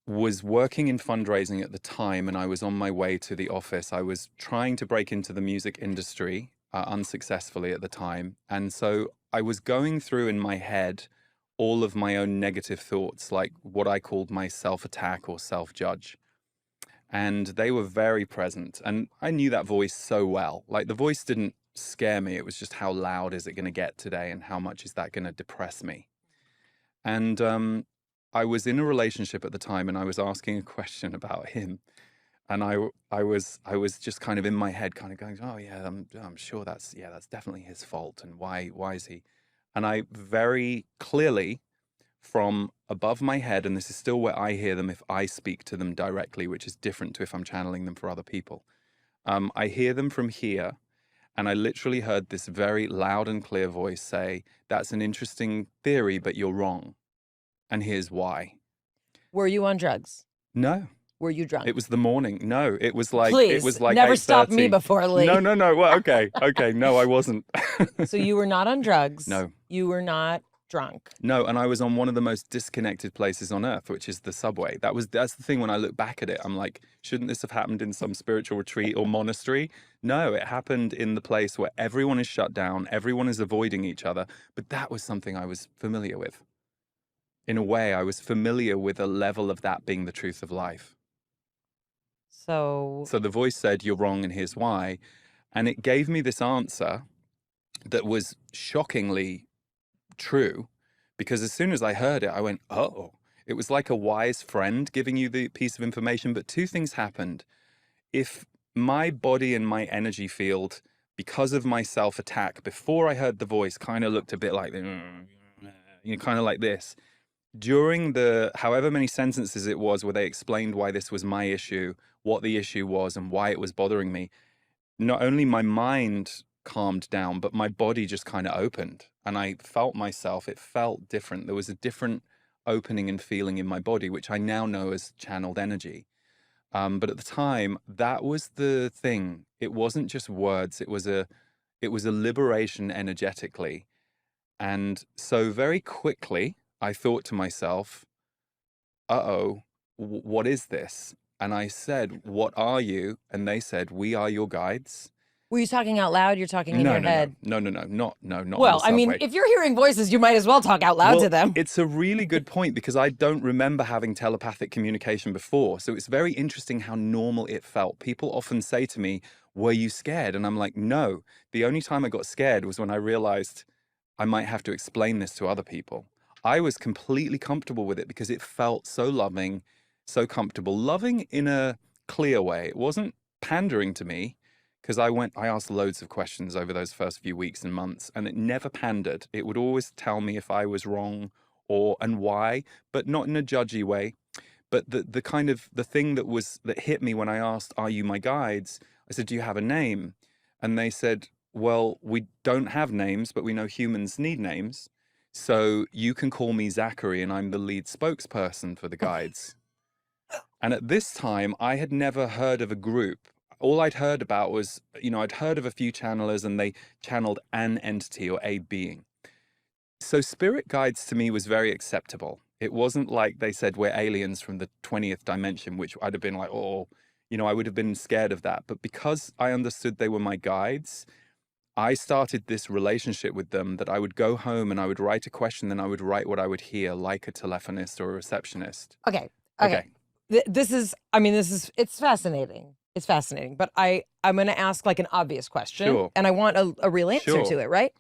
was working in fundraising at the time, and I was on my way to the office. I was trying to break into the music industry unsuccessfully at the time. And so I was going through in my head all of my own negative thoughts, like what I called my self-attack or self-judge. And they were very present. And I knew that voice so well. Like the voice didn't scare me. It was just how loud is it going to get today and how much is that going to depress me? And I was in a relationship at the time, and I was asking a question about him. And I was just kind of in my head kind of going, oh yeah, I'm sure that's definitely his fault. And why is he? And I very clearly from above my head, and this is still where I hear them if I speak to them directly, which is different to if I'm channeling them for other people. I hear them from here, and I literally heard this very loud and clear voice say, that's an interesting theory, but you're wrong. And here's why. Were you on drugs? No. Were you drunk? It was the morning. No, it was like, Please, it was like never 8:30. stop me before, Lee. No. Well, okay. No, I wasn't. So you were not on drugs. No. You were not drunk. No, and I was on one of the most disconnected places on earth, which is the subway. That's the thing. When I look back at it, I'm like, shouldn't this have happened in some spiritual retreat or monastery? No, it happened in the place where everyone is shut down, everyone is avoiding each other. But that was something I was familiar with. In a way, I was familiar with a level of that being the truth of life. So the voice said, you're wrong, and here's why. And it gave me this answer that was shockingly true, because as soon as I heard it, I went, oh, it was like a wise friend giving you the piece of information. But two things happened. If my body and my energy field, because of my self-attack, before I heard the voice, kind of looked a bit like, kind of like this. During the however many sentences it was where they explained why this was my issue, what the issue was, and why it was bothering me, not only my mind calmed down, but my body just kind of opened, and I felt myself. It felt different. There was a different opening and feeling in my body, which I now know as channeled energy. But at the time, that was the thing. It wasn't just words. It was a liberation energetically. And so very quickly, I thought to myself, uh-oh, what is this? And I said, what are you? And they said, we are your guides. Were you talking out loud? You're talking in your head? No, not Well, I mean, if you're hearing voices, you might as well talk out loud to them. It's a really good point, because I don't remember having telepathic communication before. So it's very interesting how normal it felt. People often say to me, were you scared? And I'm like, no. The only time I got scared was when I realized I might have to explain this to other people. I was completely comfortable with it because it felt so loving, so comfortable. Loving in a clear way. It wasn't pandering to me, because I asked loads of questions over those first few weeks and months, and it never pandered. It would always tell me if I was wrong and why, but not in a judgy way. But the kind of the thing that hit me when I asked, are you my guides? I said, do you have a name? And they said, well, we don't have names, but we know humans need names. So you can call me Zachary, and I'm the lead spokesperson for the guides. And at this time, I had never heard of a group. All I'd heard about was, I'd heard of a few channelers, and they channeled an entity or a being. So spirit guides to me was very acceptable. It wasn't like they said we're aliens from the 20th dimension, which I'd have been like, oh, I would have been scared of that. But because I understood they were my guides, I started this relationship with them that I would go home and I would write a question, then I would write what I would hear, like a telephonist or a receptionist. Okay. This is it's fascinating. It's fascinating, but I'm going to ask like an obvious question, Sure. And I want a real answer to it, right?